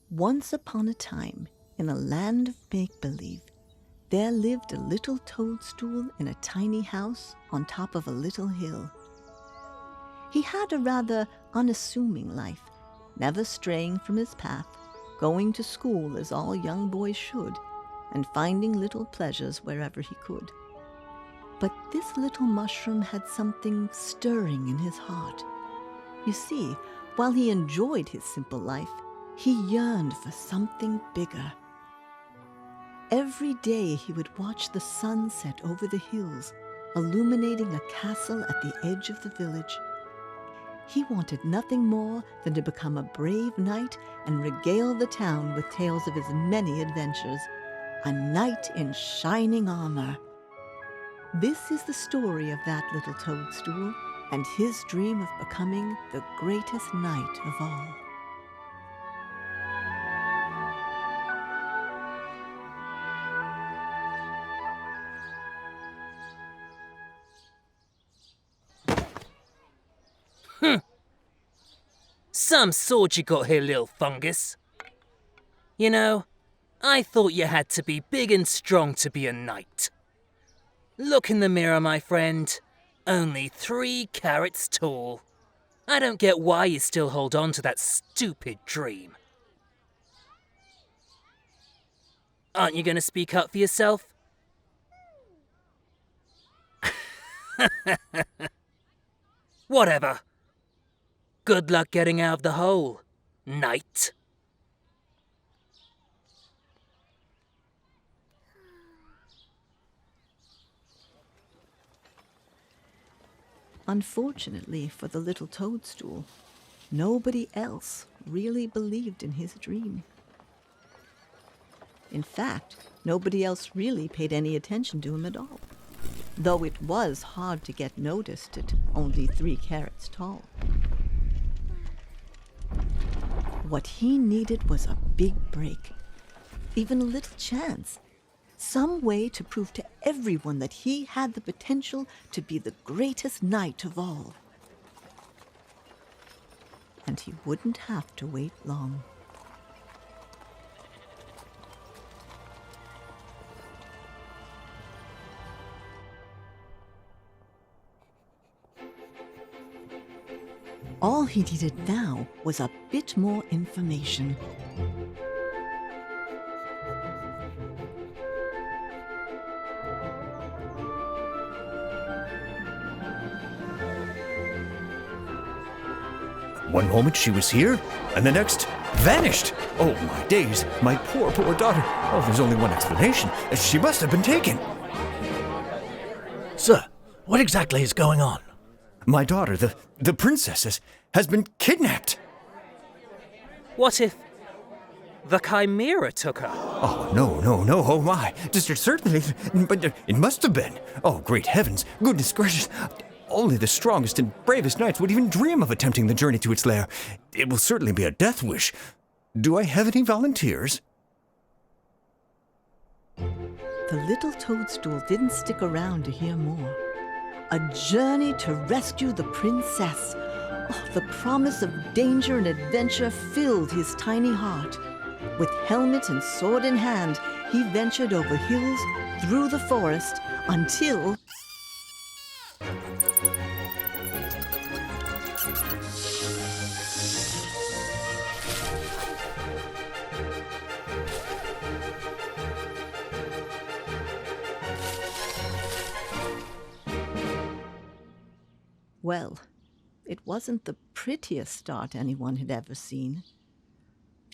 Once upon a time, in a land of make-believe, there lived a little toadstool in a tiny house on top of a little hill. He had a rather unassuming life, never straying from his path, going to school as all young boys should, and finding little pleasures wherever he could. But this little mushroom had something stirring in his heart. You see, while he enjoyed his simple life, he yearned for something bigger. Every day he would watch the sun set over the hills, illuminating a castle at the edge of the village. He wanted nothing more than to become a brave knight and regale the town with tales of his many adventures. A knight in shining armor. This is the story of that little toadstool and his dream of becoming the greatest knight of all. Some sort you got here, little fungus. You know, I thought you had to be big and strong to be a knight. Look in the mirror, my friend. Only 3 carats tall. I don't get why you still hold on to that stupid dream. Aren't you going to speak up for yourself? Whatever. Good luck getting out of the hole, knight. Unfortunately for the little toadstool, nobody else really believed in his dream. In fact, nobody else really paid any attention to him at all, though it was hard to get noticed at only 3 carats tall. What he needed was a big break, even a little chance, some way to prove to everyone that he had the potential to be the greatest knight of all. And he wouldn't have to wait long. All he needed now was a bit more information. One moment she was here, and the next, vanished. Oh, my days, my poor, poor daughter. Oh, there's only one explanation. She must have been taken. Sir, what exactly is going on? My daughter, the princess, has been kidnapped. What if the Chimera took her? Oh, no, oh my. Certainly, but it must have been. Oh, great heavens, goodness gracious. Only the strongest and bravest knights would even dream of attempting the journey to its lair. It will certainly be a death wish. Do I have any volunteers? The little toadstool didn't stick around to hear more. A journey to rescue the princess. Oh, the promise of danger and adventure filled his tiny heart. With helmet and sword in hand, he ventured over hills, through the forest, until... Well, it wasn't the prettiest start anyone had ever seen.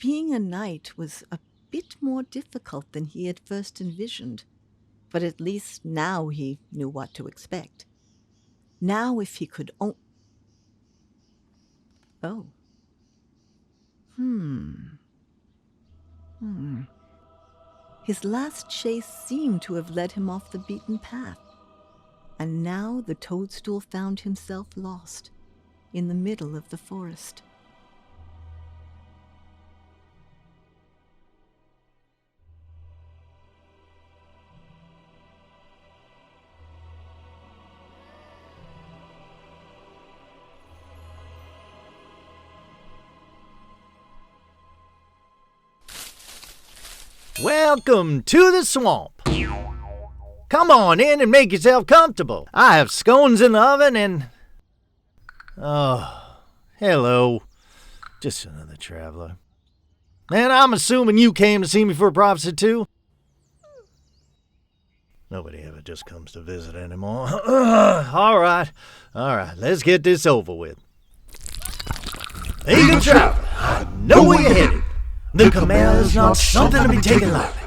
Being a knight was a bit more difficult than he had first envisioned, but at least now he knew what to expect. Now if he could Oh. His last chase seemed to have led him off the beaten path. And now the toadstool found himself lost in the middle of the forest. Welcome to the swamp. Come on in and make yourself comfortable. I have scones in the oven and... Oh, hello. Just another traveler. And I'm assuming you came to see me for a prophecy too? Nobody ever just comes to visit anymore. All right, let's get this over with. Eagle traveler, I know where you're headed. The Chimera is not something to be taken lightly.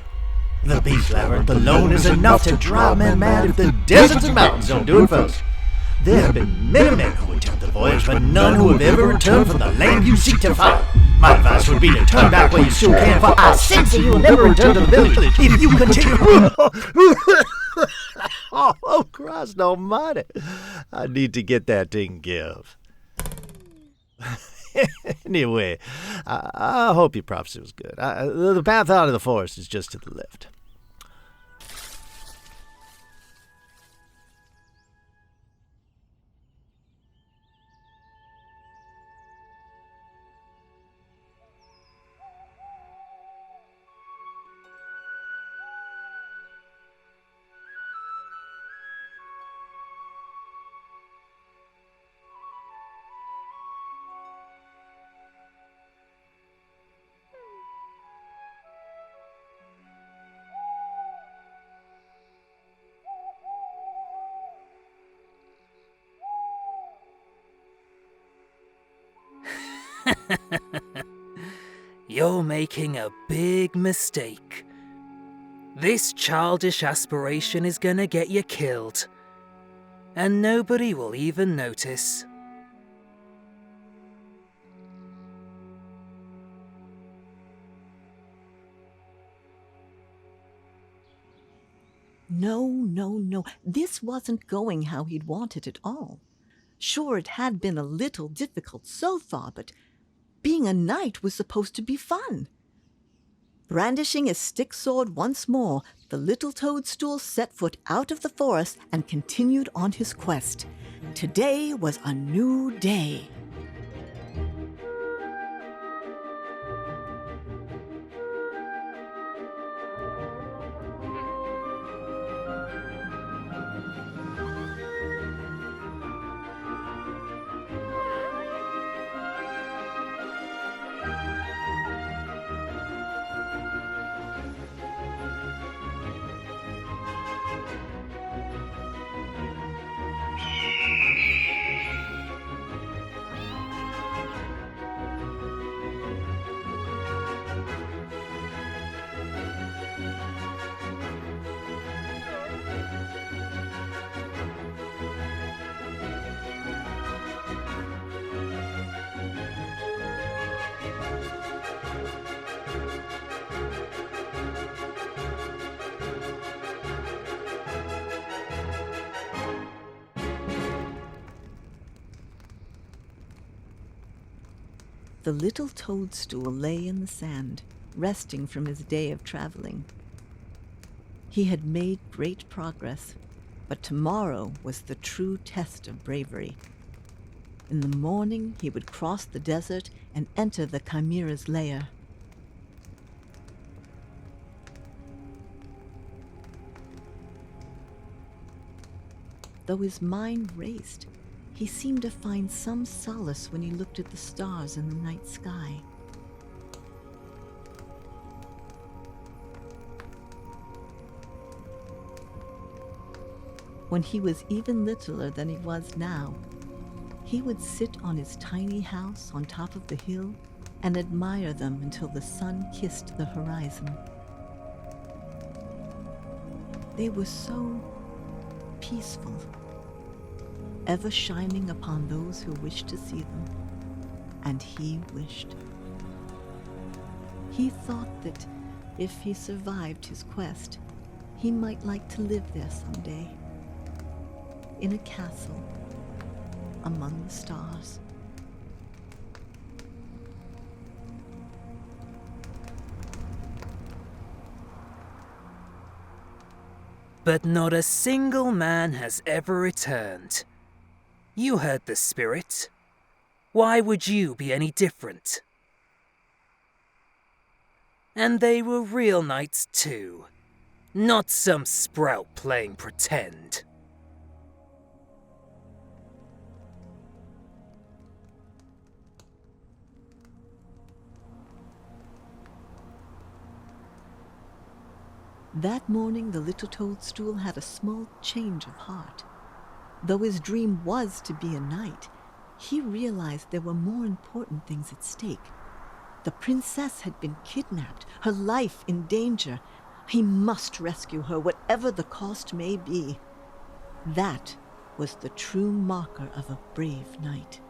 The beast labyrinth alone is enough to drive men mad if the deserts and mountains don't do it first. There have been many men who attempt the voyage, but none who have ever returned from the land you seek to find. My advice would be to turn back where you still can, for I sense that you will never return to the village if you continue. Oh, Christ almighty. I need to get that taken care of. Anyway, I hope your prophecy was good. The path out of the forest is just to the left. You're making a big mistake. This childish aspiration is gonna get you killed, and nobody will even notice. No. This wasn't going how he'd wanted at all. Sure, it had been a little difficult so far, but being a knight was supposed to be fun. Brandishing his stick sword once more, the little Toadstool set foot out of the forest and continued on his quest. Today was a new day. The little Toadstool lay in the sand, resting from his day of traveling. He had made great progress, but tomorrow was the true test of bravery. In the morning, he would cross the desert and enter the Chimera's lair. Though his mind raced, he seemed to find some solace when he looked at the stars in the night sky. When he was even littler than he was now, he would sit on his tiny house on top of the hill and admire them until the sun kissed the horizon. They were so peaceful, ever shining upon those who wished to see them, and he wished. He thought that if he survived his quest, he might like to live there someday, in a castle among the stars. But not a single man has ever returned. You heard the spirit. Why would you be any different? And they were real knights too. Not some sprout playing pretend. That morning, the little Toadstool had a small change of heart. Though his dream was to be a knight, he realized there were more important things at stake. The princess had been kidnapped, her life in danger. He must rescue her, whatever the cost may be. That was the true marker of a brave knight.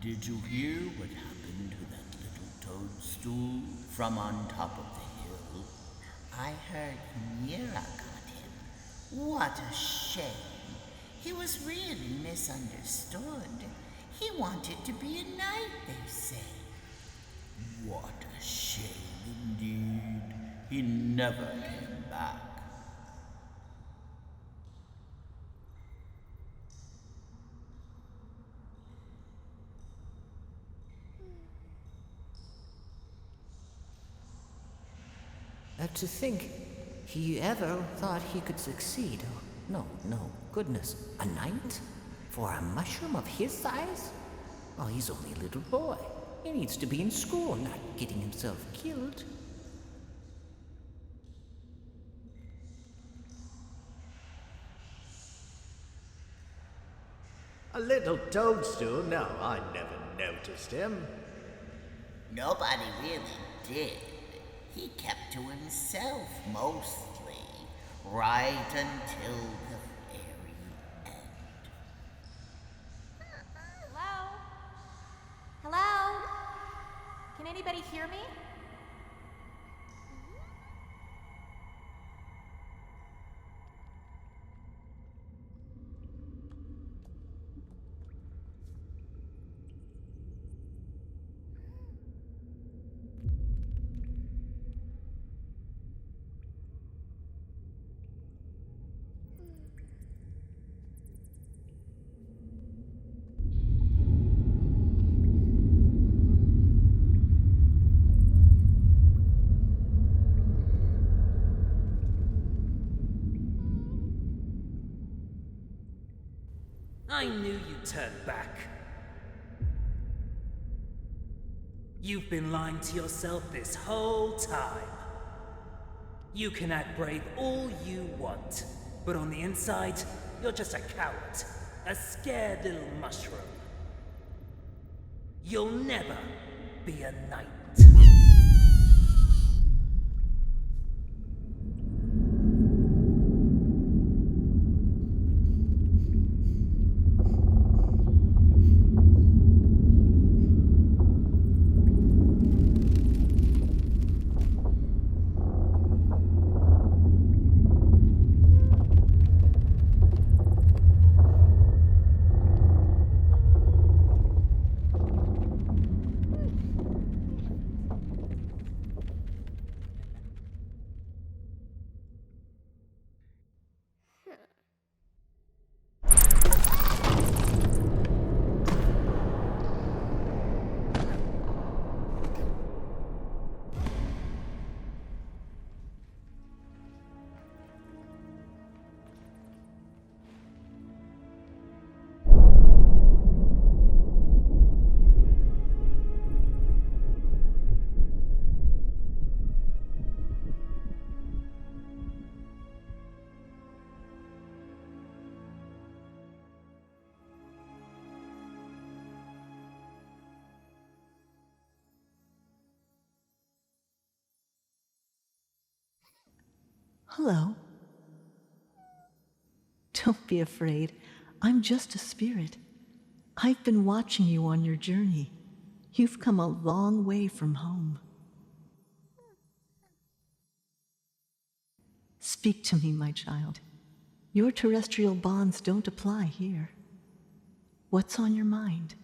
Did you hear what happened to that little toadstool from on top of the hill? I heard Mira got him. What a shame. He was really misunderstood. He wanted to be a knight, they say. What a shame indeed. He never came back. To think he ever thought he could succeed. Oh, no, goodness. A knight? For a mushroom of his size? Oh, he's only a little boy. He needs to be in school, not getting himself killed. A little toadstool? No, I never noticed him. Nobody really did. He kept to himself mostly, right until the very end. Hello? Hello? Can anybody hear me? I knew you'd turn back. You've been lying to yourself this whole time. You can act brave all you want, but on the inside, you're just a coward, a scared little mushroom. You'll never be a knight. Hello. Don't be afraid. I'm just a spirit. I've been watching you on your journey. You've come a long way from home. Speak to me, my child. Your terrestrial bonds don't apply here. What's on your mind?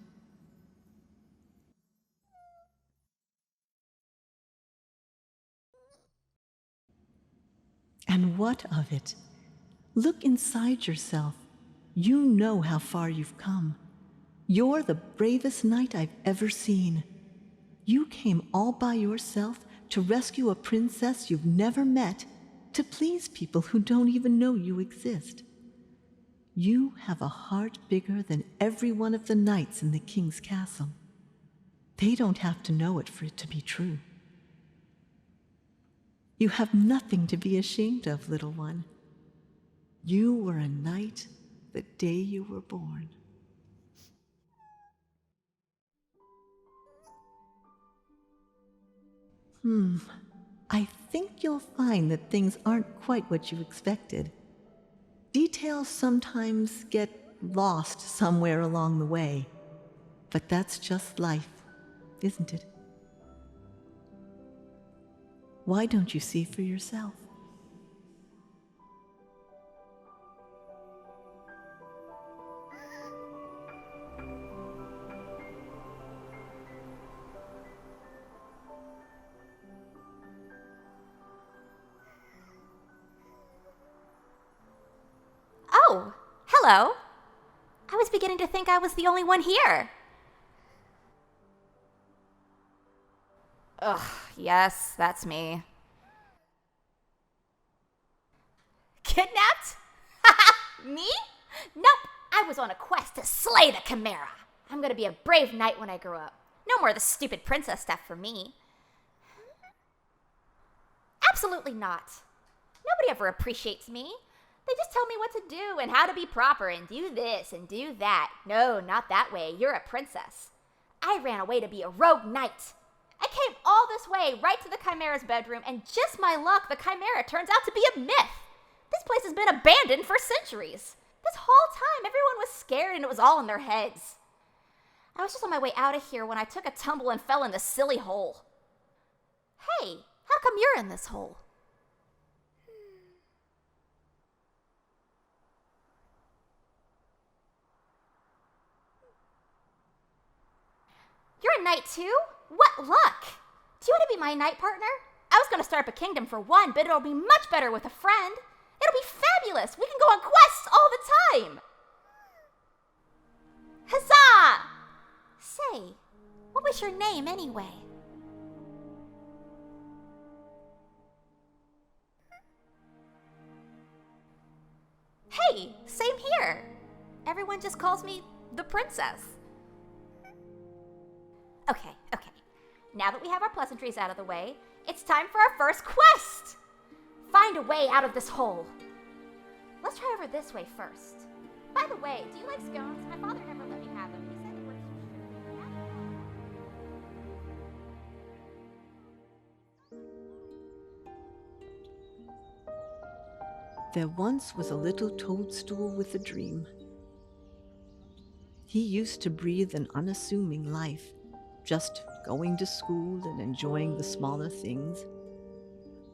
And what of it? Look inside yourself. You know how far you've come. You're the bravest knight I've ever seen. You came all by yourself to rescue a princess you've never met, to please people who don't even know you exist. You have a heart bigger than every one of the knights in the king's castle. They don't have to know it for it to be true. You have nothing to be ashamed of, little one. You were a knight the day you were born. I think you'll find that things aren't quite what you expected. Details sometimes get lost somewhere along the way. But that's just life, isn't it? Why don't you see for yourself? Oh, hello. I was beginning to think I was the only one here. Ugh, yes, that's me. Kidnapped? Me? Nope, I was on a quest to slay the Chimera. I'm gonna be a brave knight when I grow up. No more of the stupid princess stuff for me. Absolutely not. Nobody ever appreciates me. They just tell me what to do and how to be proper and do this and do that. No, not that way. You're a princess. I ran away to be a rogue knight. I came all this way right to the Chimera's bedroom, and just my luck, the Chimera turns out to be a myth. This place has been abandoned for centuries. This whole time, everyone was scared and it was all in their heads. I was just on my way out of here when I took a tumble and fell in this silly hole. Hey, how come you're in this hole? You're a knight too? What luck! Do you want to be my knight partner? I was going to start up a kingdom for one, but it'll be much better with a friend. It'll be fabulous. We can go on quests all the time. Huzzah! Say, what was your name anyway? Hey, same here. Everyone just calls me the princess. Okay. Now that we have our pleasantries out of the way, it's time for our first quest! Find a way out of this hole. Let's try over this way first. By the way, do you like scones? My father never let me have them. He said they were too There once was a little toadstool with a dream. He used to breathe an unassuming life, just going to school and enjoying the smaller things.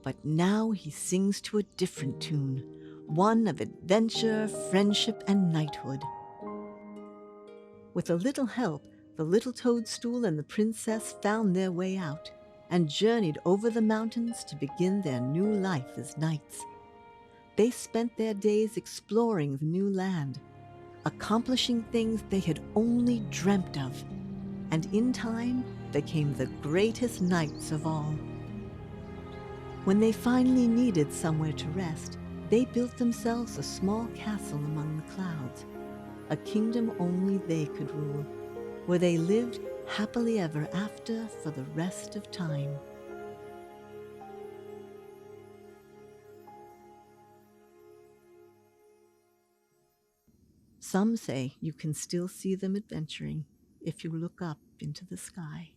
But now he sings to a different tune, one of adventure, friendship, and knighthood. With a little help, the little toadstool and the princess found their way out and journeyed over the mountains to begin their new life as knights. They spent their days exploring the new land, accomplishing things they had only dreamt of, and in time became the greatest knights of all. When they finally needed somewhere to rest, they built themselves a small castle among the clouds, a kingdom only they could rule, where they lived happily ever after for the rest of time. Some say you can still see them adventuring if you look up into the sky.